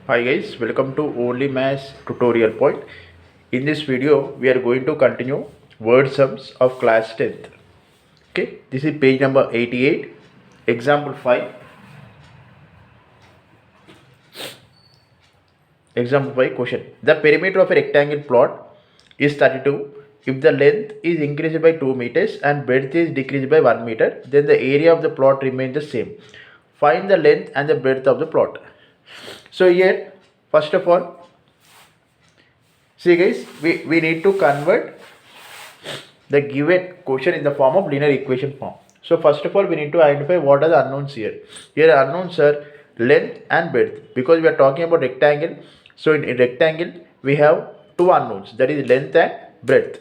Hi guys, welcome to Only Maths Tutorial Point. In this video, we are going to continue word sums of class 10th. Okay, this is page number 88, example 5. Example 5 question. The perimeter of a rectangle plot is 32. If the length is increased by 2 meters and breadth is decreased by 1 meter, then the area of the plot remains the same. Find the length and the breadth of the plot. So here, first of all, see guys, we need to convert the given question in the form of linear equation form. So first of all, we need to identify what are the unknowns here. Here unknowns are length and breadth, because we are talking about rectangle. So in rectangle, we have two unknowns, that is length and breadth.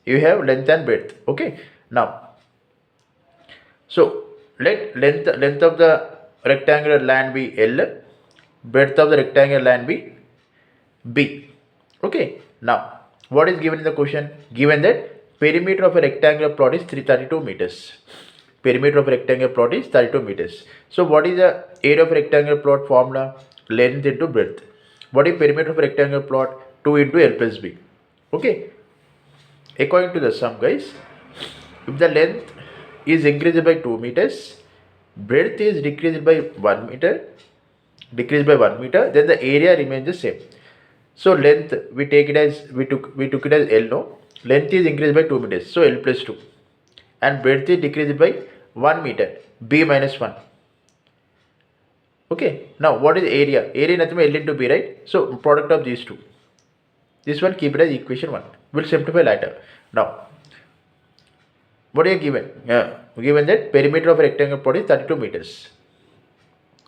You have length and breadth. Okay. Now, so let length of the rectangular line be L, breadth of the rectangular line be B. Okay. Now, what is given in the question? Given that perimeter of a rectangular plot is 332 meters. Perimeter of a rectangular plot is 32 meters. So, what is the area of a rectangular plot formula? Length into breadth. What is perimeter of a rectangular plot? 2 into L plus B. Okay. According to the sum, guys, if the length is increased by 2 meters, breadth is decreased by 1 meter, then the area remains the same. So length we take it as we took it as L, no? Length is increased by 2 meters, so L plus 2, and breadth is decreased by 1 meter, B minus 1. Okay. Now what is area? Area nothing but L into B, right? So product of these two. This one keep it as equation 1. We'll simplify later. Now what are you given? Given that perimeter of a rectangle plot is 32 meters.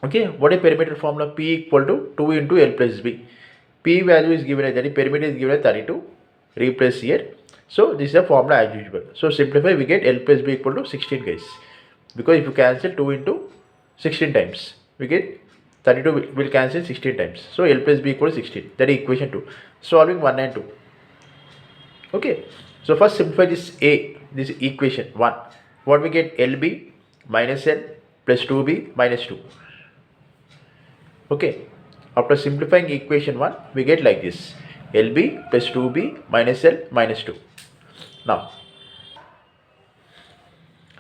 Okay, what is perimeter formula? P equal to 2 into L plus B. P value is given as, that is perimeter is given as 32. Replace here. So this is a formula as usual. So simplify, we get L plus B equal to 16, guys. Because if you cancel 2 into 16 times, we get 32 will cancel 16 times. So L plus B equal to 16. That is equation 2. Solving 1 and 2. Okay. So first simplify this equation 1. What we get? LB minus L plus 2B minus 2. Okay. After simplifying equation 1, we get like this: LB plus 2B minus L minus 2. Now,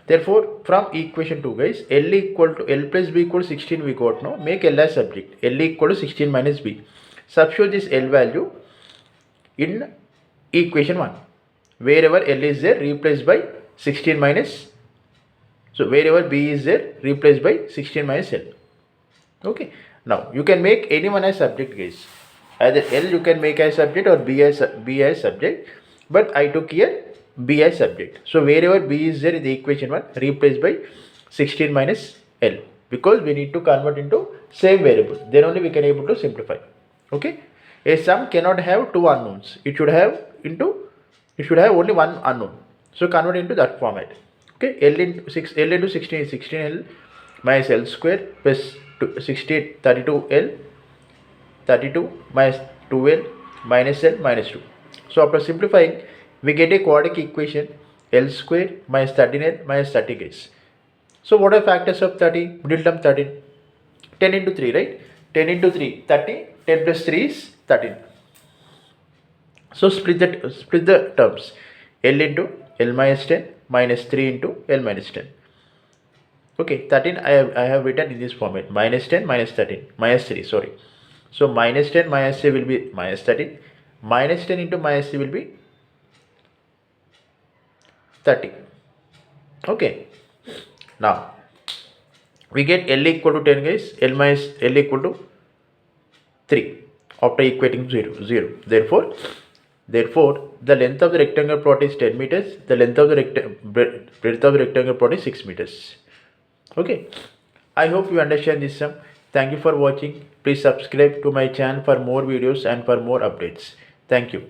therefore, from equation 2, guys, L plus B equal to 16 we got, no? Make L as subject. L equal to 16 minus B. Substitute this L value in equation 1. Wherever L is there, replace by 16 minus. So, wherever B is there, replace by 16 minus L. Okay. Now you can make anyone as subject, guys. Either L you can make as subject or B as subject, but I took here B as subject. So wherever B is there in the equation 1, replace by 16 minus L, because we need to convert into same variable. Then only we can able to simplify. Okay. A sum cannot have two unknowns. It should have only one unknown. So convert into that format. Okay. L into 16 is 16L minus L square plus 32L, 32 minus 2L minus L minus 2. So after simplifying, we get a quadratic equation L square minus 13L minus 30, guys. So what are factors of 30? Middle term 13. 10 into 3, right? 10 into 3, 30. 10 plus 3 is 13. So split the terms. L into L minus 10 minus 3 into L minus 10. Okay, 13 I have written in this format: minus 10 minus 13 minus 3, sorry. So minus 10 minus 3 will be minus 13. Minus 10 into minus 3 will be 30. Okay. Now we get L equal to 10, guys. L minus L equal to 3 after equating 0. Therefore, the length of the rectangular plot is 10 meters. The length of the breadth of the rectangular plot is 6 meters. Okay. I hope you understand this sum. Thank you for watching. Please subscribe to my channel for more videos and for more updates. Thank you.